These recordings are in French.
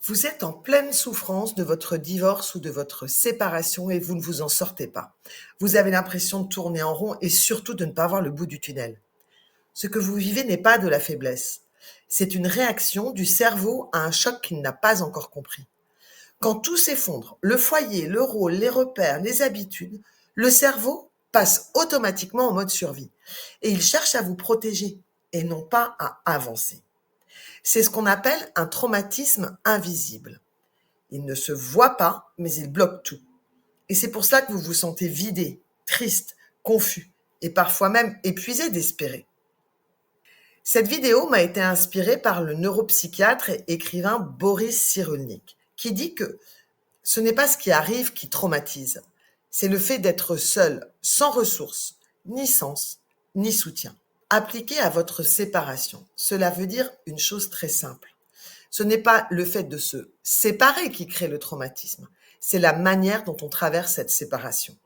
Vous êtes en pleine souffrance de votre divorce ou de votre séparation et vous ne vous en sortez pas. Vous avez l'impression de tourner en rond et surtout de ne pas voir le bout du tunnel. Ce que vous vivez n'est pas de la faiblesse. C'est une réaction du cerveau à un choc qu'il n'a pas encore compris. Quand tout s'effondre, le foyer, le rôle, les repères, les habitudes, le cerveau passe automatiquement en mode survie et il cherche à vous protéger et non pas à avancer. C'est ce qu'on appelle un traumatisme invisible. Il ne se voit pas, mais il bloque tout. Et c'est pour ça que vous vous sentez vidé, triste, confus et parfois même épuisé d'espérer. Cette vidéo m'a été inspirée par le neuropsychiatre et écrivain Boris Cyrulnik, qui dit que ce n'est pas ce qui arrive qui traumatise, c'est le fait d'être seul, sans ressources, ni sens, ni soutien. Appliqué à votre séparation, cela veut dire une chose très simple. Ce n'est pas le fait de se séparer qui crée le traumatisme, c'est la manière dont on traverse cette séparation.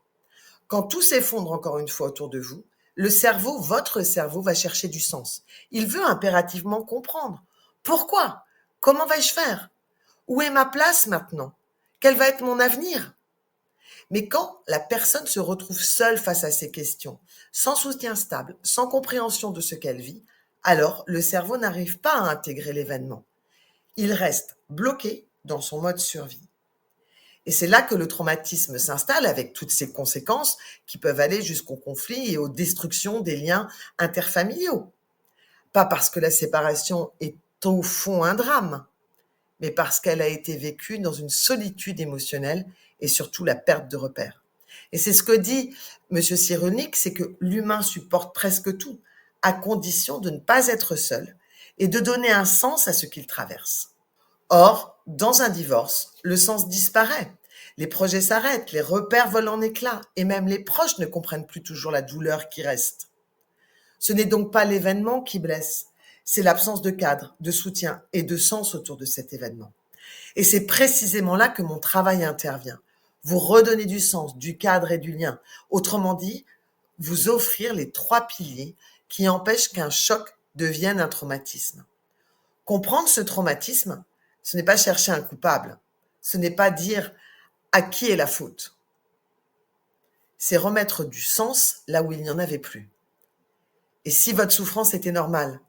Quand tout s'effondre encore une fois autour de vous, le cerveau, votre cerveau, va chercher du sens. Il veut impérativement comprendre. Pourquoi? Comment vais-je faire? Où est ma place maintenant? Quel va être mon avenir? Mais quand la personne se retrouve seule face à ces questions, sans soutien stable, sans compréhension de ce qu'elle vit, alors le cerveau n'arrive pas à intégrer l'événement. Il reste bloqué dans son mode survie. Et c'est là que le traumatisme s'installe avec toutes ses conséquences qui peuvent aller jusqu'au conflit et aux destructions des liens interfamiliaux. Pas parce que la séparation est au fond un drame, mais parce qu'elle a été vécue dans une solitude émotionnelle et surtout la perte de repères. Et c'est ce que dit M. Cyrulnik, c'est que l'humain supporte presque tout, à condition de ne pas être seul et de donner un sens à ce qu'il traverse. Or, dans un divorce, le sens disparaît. Les projets s'arrêtent, les repères volent en éclats, et même les proches ne comprennent plus toujours la douleur qui reste. Ce n'est donc pas l'événement qui blesse, c'est l'absence de cadre, de soutien et de sens autour de cet événement. Et c'est précisément là que mon travail intervient. Vous redonner du sens, du cadre et du lien. Autrement dit, vous offrir les 3 piliers qui empêchent qu'un choc devienne un traumatisme. Comprendre ce traumatisme, ce n'est pas chercher un coupable. Ce n'est pas dire à qui est la faute. C'est remettre du sens là où il n'y en avait plus. Et si votre souffrance était normale,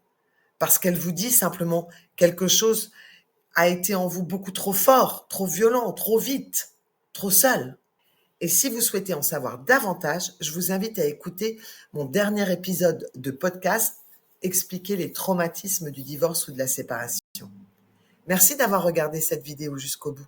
parce qu'elle vous dit simplement quelque chose a été en vous beaucoup trop fort, trop violent, trop vite, trop seul. Et si vous souhaitez en savoir davantage, je vous invite à écouter mon dernier épisode de podcast Expliquer les traumatismes du divorce ou de la séparation. Merci d'avoir regardé cette vidéo jusqu'au bout.